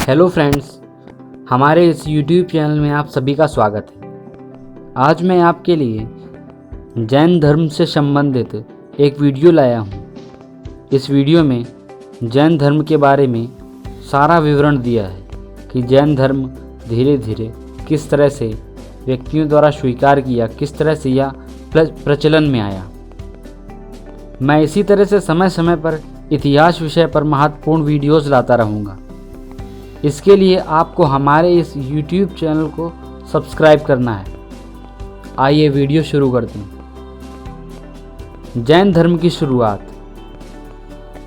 Hello friends, हमारे इस YouTube channel में आप सभी का स्वागत है। आज मैं आपके लिए जैन धर्म से संबंधित एक वीडियो लाया हूँ। इस वीडियो में जैन धर्म के बारे में सारा विवरण दिया है कि जैन धर्म धीरे धीरे किस तरह से व्यक्तियों द्वारा स्वीकार किया, किस तरह से यह प्रचलन में आया। मैं इसी तरह से समय समय पर इतिहास विषय पर महत्वपूर्ण वीडियोज़ लाता रहूँगा। इसके लिए आपको हमारे इस YouTube चैनल को सब्सक्राइब करना है। आइए वीडियो शुरू करते हैं। जैन धर्म की शुरुआत।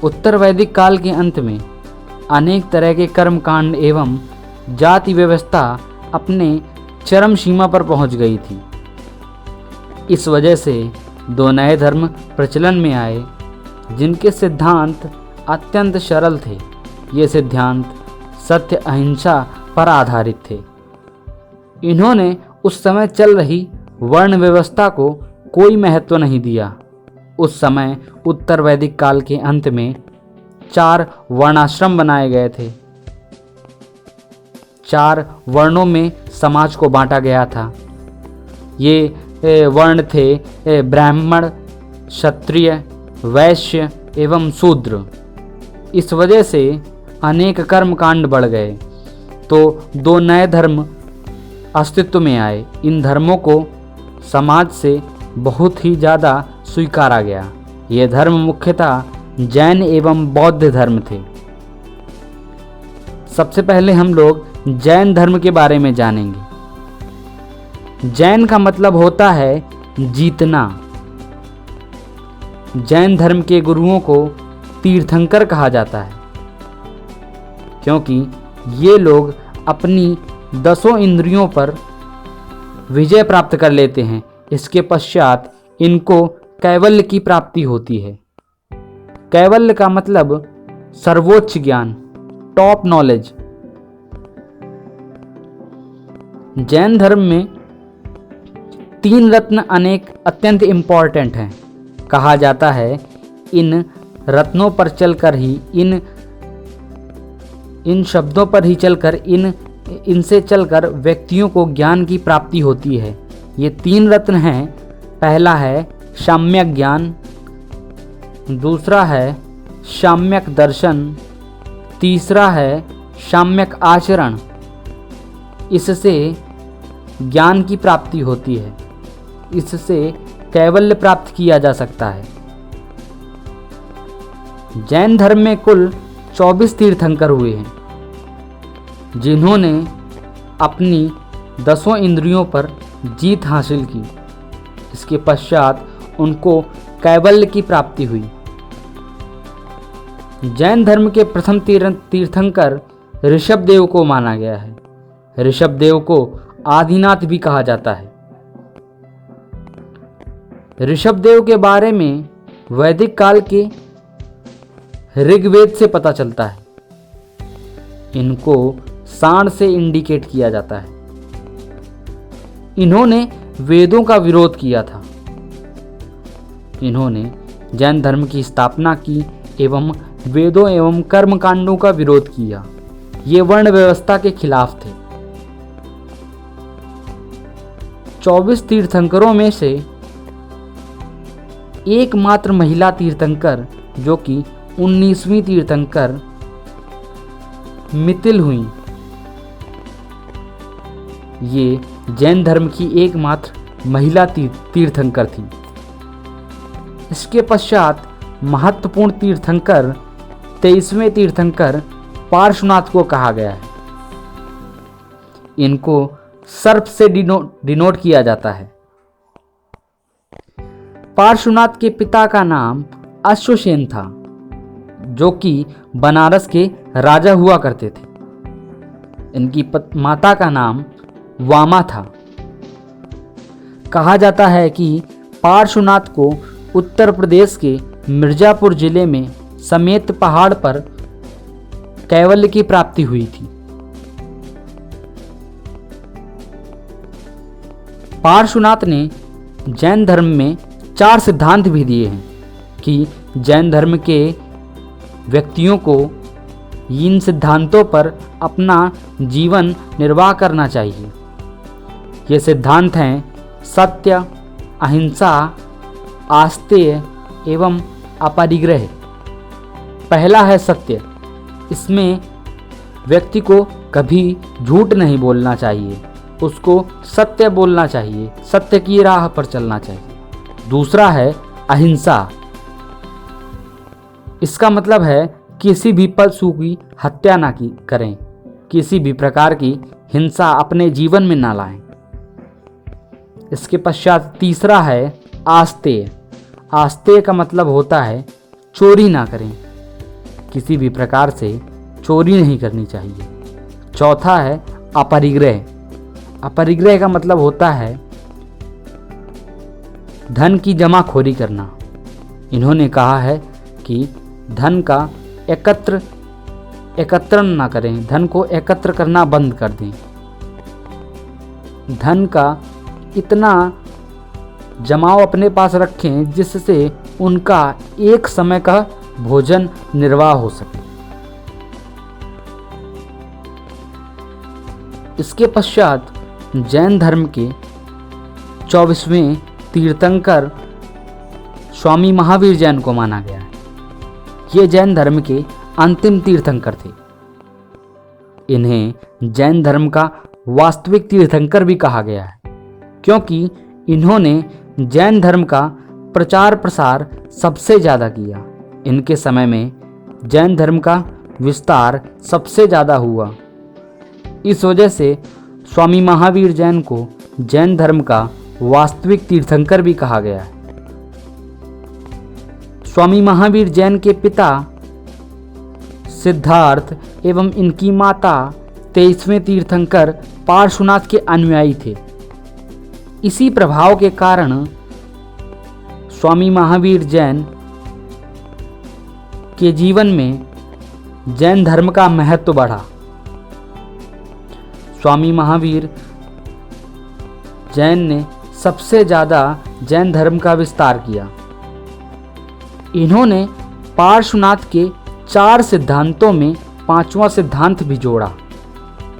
उत्तर वैदिक काल के अंत में अनेक तरह के कर्मकांड एवं जाति व्यवस्था अपने चरम सीमा पर पहुंच गई थी। इस वजह से दो नए धर्म प्रचलन में आए जिनके सिद्धांत अत्यंत सरल थे। ये सिद्धांत सत्य अहिंसा पर आधारित थे। इन्होंने उस समय चल रही वर्ण व्यवस्था को कोई महत्व नहीं दिया। उस समय उत्तर वैदिक काल के अंत में 4 वर्णाश्रम बनाए गए थे। 4 वर्णों में समाज को बांटा गया था। ये वर्ण थे ब्राह्मण, क्षत्रिय, वैश्य एवं शूद्र। इस वजह से अनेक कर्मकांड बढ़ गए तो 2 नए धर्म अस्तित्व में आए। इन धर्मों को समाज से बहुत ही ज़्यादा स्वीकारा गया। ये धर्म मुख्यतः जैन एवं बौद्ध धर्म थे। सबसे पहले हम लोग जैन धर्म के बारे में जानेंगे। जैन का मतलब होता है जीतना। जैन धर्म के गुरुओं को तीर्थंकर कहा जाता है क्योंकि ये लोग अपनी 10 इंद्रियों पर विजय प्राप्त कर लेते हैं। इसके पश्चात इनको कैवल्य की प्राप्ति होती है। कैवल्य का मतलब सर्वोच्च ज्ञान, टॉप नॉलेज। जैन धर्म में 3 रत्न अत्यंत इम्पॉर्टेंट हैं। कहा जाता है इन रत्नों पर चलकर ही इन शब्दों पर ही चलकर इनसे चलकर व्यक्तियों को ज्ञान की प्राप्ति होती है। ये 3 रत्न हैं। पहला है साम्यक ज्ञान, दूसरा है साम्यक दर्शन, तीसरा है साम्यक आचरण। इससे ज्ञान की प्राप्ति होती है। इससे कैवल्य प्राप्त किया जा सकता है। जैन धर्म में कुल 24 तीर्थंकर हुए हैं जिन्होंने अपनी 10 इंद्रियों पर जीत हासिल की। इसके पश्चात उनको कैवल्य की प्राप्ति हुई। जैन धर्म के प्रथम तीर्थंकर ऋषभदेव को माना गया है। ऋषभदेव को आदिनाथ भी कहा जाता है। ऋषभदेव के बारे में वैदिक काल के ऋग्वेद से पता चलता है। इनको सांड से इंडिकेट किया जाता है। इन्होंने वेदों का विरोध किया था। इन्होंने जैन धर्म की स्थापना की एवं वेदों एवं कर्मकांडों का विरोध किया। ये वर्ण व्यवस्था के खिलाफ थे। 24 तीर्थंकरों में से एकमात्र महिला तीर्थंकर जो कि 19वीं तीर्थंकर मितिल हुई। ये जैन धर्म की एकमात्र महिला तीर्थंकर थी। इसके पश्चात महत्वपूर्ण तीर्थंकर 23वें तीर्थंकर पार्श्वनाथ को कहा गया है। इनको सर्प से डिनोट किया जाता है। पार्श्वनाथ के पिता का नाम अश्वसेन था जो कि बनारस के राजा हुआ करते थे। इनकी माता का नाम वामा था। कहा जाता है कि पार्श्वनाथ को उत्तर प्रदेश के मिर्जापुर जिले में समेत पहाड़ पर कैवल्य की प्राप्ति हुई थी। पार्श्वनाथ ने जैन धर्म में 4 सिद्धांत भी दिए हैं कि जैन धर्म के व्यक्तियों को इन सिद्धांतों पर अपना जीवन निर्वाह करना चाहिए। ये सिद्धांत हैं सत्य, अहिंसा, आस्तेय एवं अपरिग्रह। पहला है सत्य। इसमें व्यक्ति को कभी झूठ नहीं बोलना चाहिए, उसको सत्य बोलना चाहिए, सत्य की राह पर चलना चाहिए। दूसरा है अहिंसा। इसका मतलब है किसी भी पशु की हत्या ना करें, किसी भी प्रकार की हिंसा अपने जीवन में ना लाएं। इसके पश्चात तीसरा है आस्तेय। आस्तेय का मतलब होता है चोरी ना करें, किसी भी प्रकार से चोरी नहीं करनी चाहिए। चौथा है अपरिग्रह। अपरिग्रह का मतलब होता है धन की जमाखोरी करना। इन्होंने कहा है कि धन का एकत्रण ना करें, धन को एकत्र करना बंद कर दें। धन का इतना जमाव अपने पास रखें जिससे उनका एक समय का भोजन निर्वाह हो सके। इसके पश्चात जैन धर्म के 24वें तीर्थंकर स्वामी महावीर जैन को माना गया है। ये जैन धर्म के अंतिम तीर्थंकर थे। इन्हें जैन धर्म का वास्तविक तीर्थंकर भी कहा गया है, क्योंकि इन्होंने जैन धर्म का प्रचार प्रसार सबसे ज़्यादा किया। इनके समय में जैन धर्म का विस्तार सबसे ज़्यादा हुआ। इस वजह से स्वामी महावीर जैन को जैन धर्म का वास्तविक तीर्थंकर भी कहा गया है। स्वामी महावीर जैन के पिता सिद्धार्थ एवं इनकी माता 23वें तीर्थंकर पार्श्वनाथ के अनुयायी थे। इसी प्रभाव के कारण स्वामी महावीर जैन के जीवन में जैन धर्म का महत्व बढ़ा। स्वामी महावीर जैन ने सबसे ज़्यादा जैन धर्म का विस्तार किया। इन्होंने पार्श्वनाथ के 4 सिद्धांतों में 5वां सिद्धांत भी जोड़ा,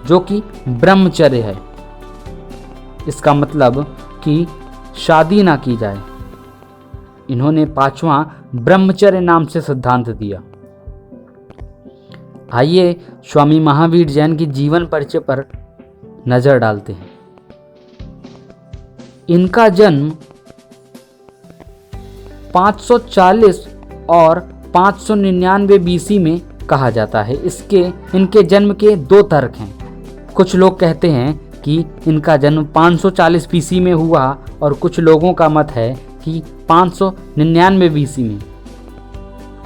जो कि ब्रह्मचर्य है। इसका मतलब कि शादी ना की जाए। इन्होंने 5वां ब्रह्मचर्य नाम से सिद्धांत दिया। आइए स्वामी महावीर जैन की जीवन परिचय पर नजर डालते हैं। इनका जन्म 540 और 599 बीसी में कहा जाता है। इनके जन्म के 2 तर्क हैं। कुछ लोग कहते हैं कि इनका जन्म 540 बीसी में हुआ और कुछ लोगों का मत है कि 599 बीसी में।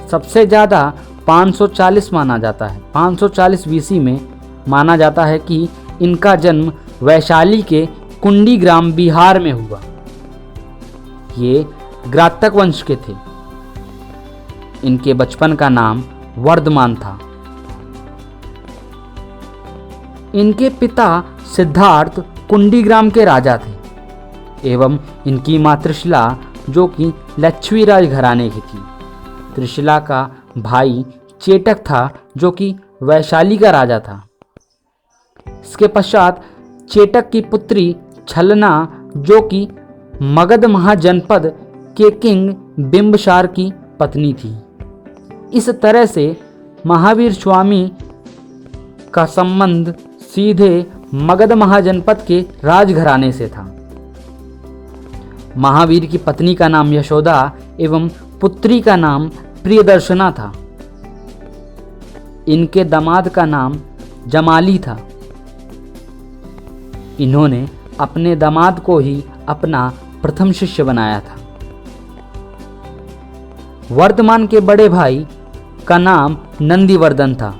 सबसे ज़्यादा 540 माना जाता है। 540 बीसी में माना जाता है कि इनका जन्म वैशाली के कुंडी ग्राम बिहार में हुआ। ये ग्रातक वंश के थे। इनके बचपन का नाम वर्धमान था। इनके पिता सिद्धार्थ कुंडीग्राम के राजा थे एवं इनकी मां त्रिशला, जो कि लक्ष्मीराज घराने की थी। त्रिशला का भाई चेटक था, जो कि वैशाली का राजा था। इसके पश्चात चेटक की पुत्री छलना, जो कि मगध महाजनपद के किंग बिंबसार की पत्नी थी। इस तरह से महावीर स्वामी का संबंध सीधे मगध महाजनपद के राजघराने से था। महावीर की पत्नी का नाम यशोदा एवं पुत्री का नाम प्रियदर्शना था। इनके दामाद का नाम जमाली था। इन्होंने अपने दामाद को ही अपना प्रथम शिष्य बनाया था। वर्धमान के बड़े भाई का नाम नंदीवर्धन था।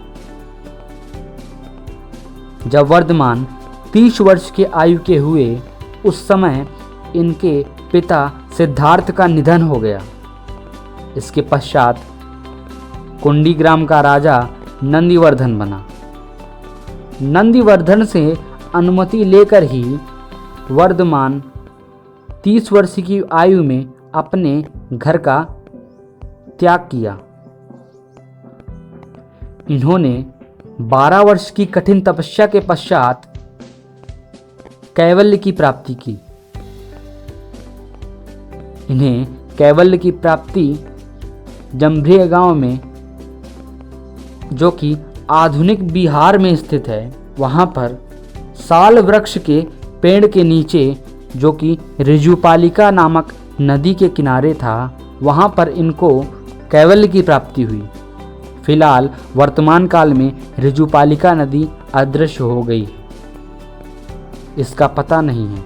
जब वर्धमान 30 वर्ष के आयु के हुए, उस समय इनके पिता सिद्धार्थ का निधन हो गया। इसके पश्चात कुंडीग्राम का राजा नंदीवर्धन बना। नंदीवर्धन से अनुमति लेकर ही वर्धमान 30 वर्ष की आयु में अपने घर का त्याग किया। इन्होंने 12 वर्ष की कठिन तपस्या के पश्चात कैवल्य की प्राप्ति की। इन्हें कैवल्य की प्राप्ति जंभ्रिय गांव में, जो कि आधुनिक बिहार में स्थित है, वहां पर साल वृक्ष के पेड़ के नीचे, जो कि ऋजुपालिका नामक नदी के किनारे था, वहां पर इनको कैवल्य की प्राप्ति हुई। फिलहाल वर्तमान काल में ऋजुपालिका नदी अदृश्य हो गई, इसका पता नहीं है।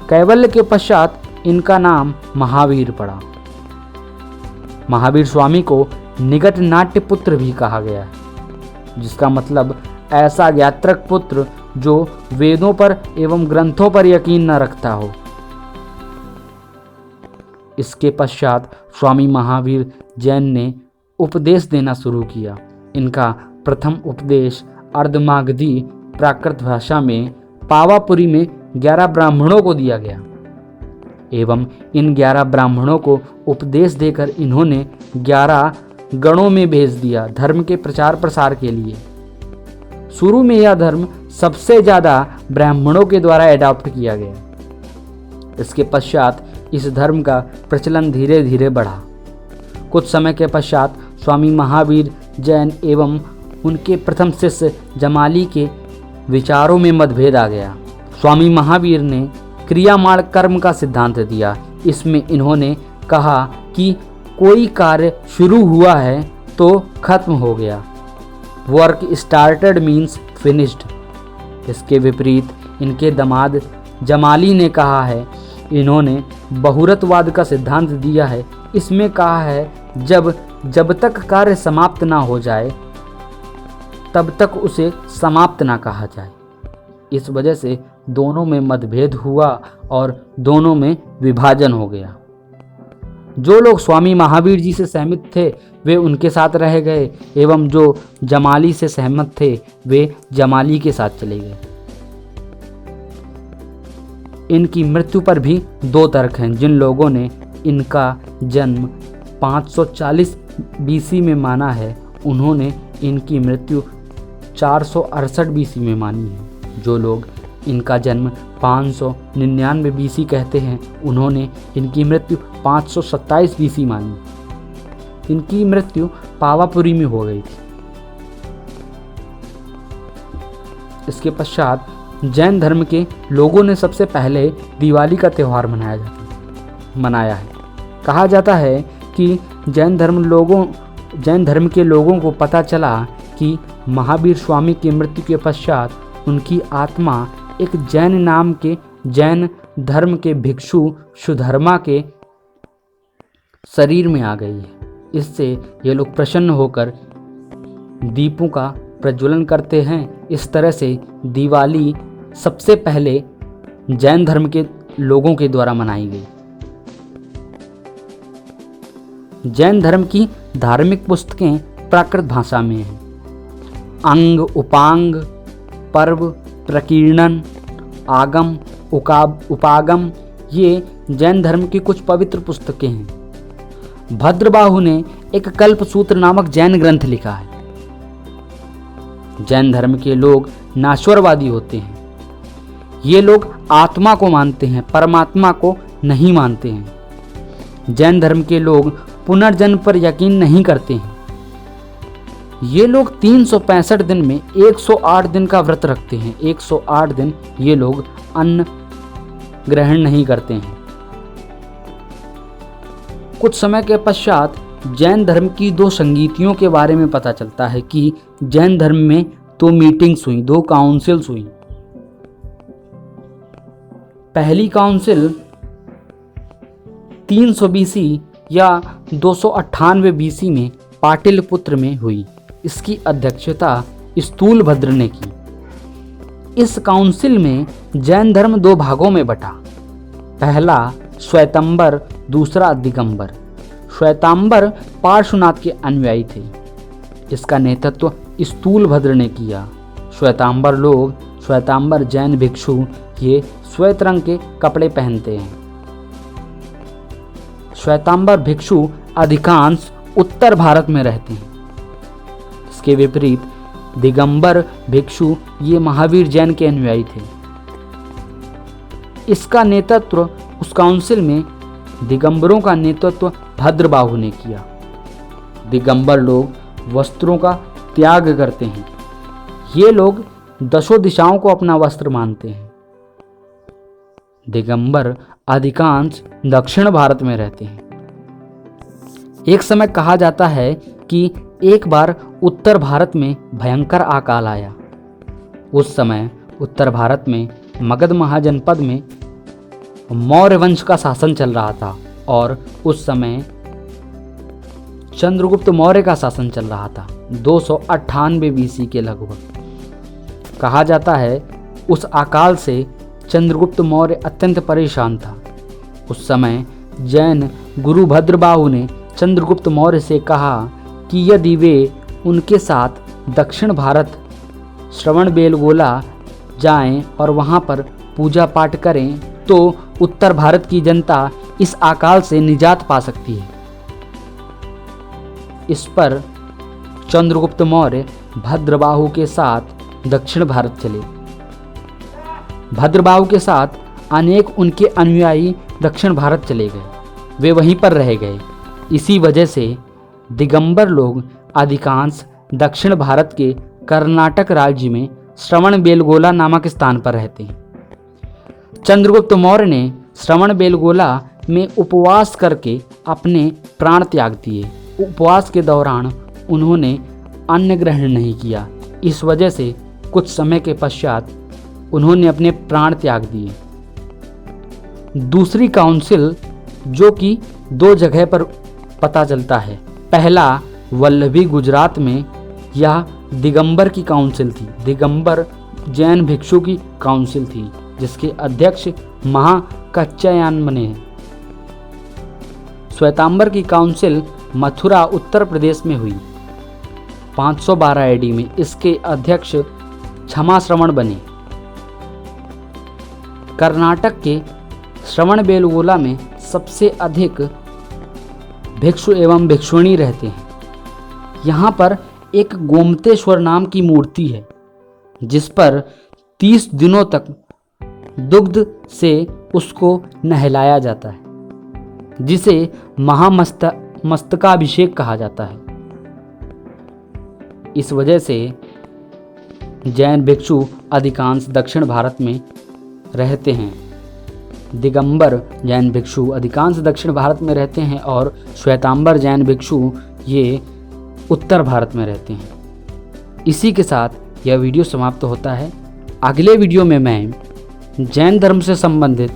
कैवल्य के पश्चात इनका नाम महावीर पड़ा। महावीर स्वामी को निकट नाट्य पुत्र भी कहा गया है, जिसका मतलब ऐसा ज्ञात्रक पुत्र जो वेदों पर एवं ग्रंथों पर यकीन न रखता हो। इसके पश्चात स्वामी महावीर जैन ने उपदेश देना शुरू किया। इनका प्रथम उपदेश अर्धमागधी प्राकृत भाषा में पावापुरी में 11 ब्राह्मणों को दिया गया एवं इन 11 ब्राह्मणों को उपदेश देकर इन्होंने 11 गणों में भेज दिया धर्म के प्रचार प्रसार के लिए। शुरू में यह धर्म सबसे ज़्यादा ब्राह्मणों के द्वारा एडॉप्ट किया गया। इसके पश्चात इस धर्म का प्रचलन धीरे धीरे बढ़ा। कुछ समय के पश्चात स्वामी महावीर जैन एवं उनके प्रथम शिष्य जमाली के विचारों में मतभेद आ गया। स्वामी महावीर ने क्रियामाण कर्म का सिद्धांत दिया। इसमें इन्होंने कहा कि कोई कार्य शुरू हुआ है तो खत्म हो गया, वर्क स्टार्टेड मीन्स फिनिश्ड। इसके विपरीत इनके दामाद जमाली ने कहा है, इन्होंने बहुरतवाद का सिद्धांत दिया है। इसमें कहा है जब तक कार्य समाप्त ना हो जाए तब तक उसे समाप्त ना कहा जाए। इस वजह से दोनों में मतभेद हुआ और दोनों में विभाजन हो गया। जो लोग स्वामी महावीर जी से सहमत थे वे उनके साथ रह गए एवं जो जमाली से सहमत थे वे जमाली के साथ चले गए। इनकी मृत्यु पर भी 2 तर्क हैं। जिन लोगों ने इनका जन्म 540 BC में माना है, उन्होंने इनकी मृत्यु 468 BC में मानी है। जो लोग इनका जन्म 599 BC कहते हैं, उन्होंने इनकी मृत्यु 527 BC मानी। इनकी मृत्यु पावापुरी में हो गई थी। इसके पश्चात जैन धर्म के लोगों ने सबसे पहले दिवाली का त्यौहार मनाया है। कहा जाता है कि जैन धर्म के लोगों को पता चला कि महावीर स्वामी की मृत्यु के पश्चात उनकी आत्मा एक जैन नाम के जैन धर्म के भिक्षु सुधर्मा के शरीर में आ गई है। इससे ये लोग प्रसन्न होकर दीपों का प्रज्वलन करते हैं। इस तरह से दिवाली सबसे पहले जैन धर्म के लोगों के द्वारा मनाई गई। जैन धर्म की धार्मिक पुस्तकें प्राकृत भाषा में हैं। अंग, उपांग, पर्व, प्रकीर्णन, आगम, उपागम ये जैन धर्म की कुछ पवित्र पुस्तकें हैं। भद्रबाहु ने एक कल्पसूत्र नामक जैन ग्रंथ लिखा है। जैन धर्म के लोग नाश्वरवादी होते हैं। ये लोग आत्मा को मानते हैं, परमात्मा को नहीं मानते हैं। जैन धर्म के लोग पुनर्जन्म पर यकीन नहीं करते हैं। ये लोग 365 दिन में 108 दिन का व्रत रखते हैं। 108 दिन ये लोग अन्न ग्रहण नहीं करते हैं। कुछ समय के पश्चात जैन धर्म की 2 संगीतियों के बारे में पता चलता है कि जैन धर्म में 2 मीटिंग्स हुई, 2 काउंसिल्स हुई। पहली काउंसिल 300 BC या 298 BC में पाटिलपुत्र में हुई। इसकी अध्यक्षता स्थूलभद्र ने की। इस काउंसिल में जैन धर्म 2 भागों में बटा। पहला श्वेतांबर, दूसरा दिगंबर। श्वेतांबर पार्श्वनाथ के अनुयायी थे। इसका नेतृत्व स्थूलभद्र ने किया। श्वेतांबर जैन भिक्षु ये श्वेत रंग के कपड़े पहनते हैं। श्वेतांबर भिक्षु अधिकांश उत्तर भारत में रहते हैं। इसके विपरीत दिगंबर भिक्षु ये महावीर जैन के अनुयायी थे। इसका नेतृत्व उस काउंसिल में दिगंबरों का नेतृत्व भद्रबाहु ने किया। दिगंबर लोग वस्त्रों का त्याग करते हैं। ये लोग दशों दिशाओं को अपना वस्त्र मानते हैं। दिगंबर अधिकांश दक्षिण भारत में रहते हैं। एक समय कहा जाता है कि एक बार उत्तर भारत में भयंकर अकाल आया। उस समय उत्तर भारत में मगध महाजनपद में मौर्य वंश का शासन चल रहा था और उस समय चंद्रगुप्त मौर्य का शासन चल रहा था 298 BC के लगभग। कहा जाता है उस अकाल से चंद्रगुप्त मौर्य अत्यंत परेशान था। उस समय जैन गुरु भद्रबाहु ने चंद्रगुप्त मौर्य से कहा कि यदि वे उनके साथ दक्षिण भारत श्रवणबेलगोला जाएं और वहां पर पूजा पाठ करें तो उत्तर भारत की जनता इस अकाल से निजात पा सकती है। इस पर चंद्रगुप्त मौर्य भद्रबाहु के साथ दक्षिण भारत चले। भद्रबाहु के साथ अनेक उनके अनुयायी दक्षिण भारत चले गए। वे वहीं पर रह गए। इसी वजह से दिगंबर लोग अधिकांश दक्षिण भारत के कर्नाटक राज्य में श्रवणबेलगोला नामक स्थान पर रहते हैं। चंद्रगुप्त मौर्य ने श्रवणबेलगोला में उपवास करके अपने प्राण त्याग दिए। उपवास के दौरान उन्होंने अन्न ग्रहण नहीं किया। इस वजह से कुछ समय के पश्चात उन्होंने अपने प्राण त्याग दिए। दूसरी काउंसिल जो कि 2 जगह पर पता चलता है। पहला वल्लभी गुजरात में यह दिगंबर की काउंसिल थी। दिगंबर जैन भिक्षु की काउंसिल थी जिसके अध्यक्ष महाकच्चायन बने हैं। श्वेतांबर की काउंसिल मथुरा उत्तर प्रदेश में हुई 512 AD में। इसके अध्यक्ष क्षमाश्रवण बने। कर्नाटक के श्रवणबेलगोला में सबसे अधिक भिक्षु एवं भिक्षुणी रहते हैं। यहाँ पर एक गोमतेश्वर नाम की मूर्ति है जिस पर 30 दिनों तक दुग्ध से उसको नहलाया जाता है, जिसे मस्तकाभिषेक कहा जाता है। इस वजह से जैन भिक्षु अधिकांश दक्षिण भारत में रहते हैं। दिगंबर जैन भिक्षु अधिकांश दक्षिण भारत में रहते हैं और श्वेतांबर जैन भिक्षु ये उत्तर भारत में रहते हैं। इसी के साथ यह वीडियो समाप्त होता है। अगले वीडियो में मैं जैन धर्म से संबंधित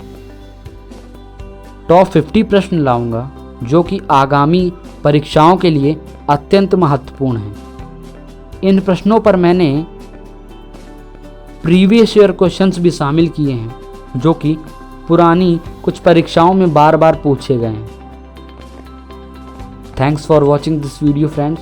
टॉप 50 प्रश्न लाऊंगा जो कि आगामी परीक्षाओं के लिए अत्यंत महत्वपूर्ण हैं। इन प्रश्नों पर मैंने प्रीवियस ईयर क्वेश्चंस भी शामिल किए हैं जो कि पुरानी कुछ परीक्षाओं में बार बार पूछे गए हैं। Thanks for watching this video friends.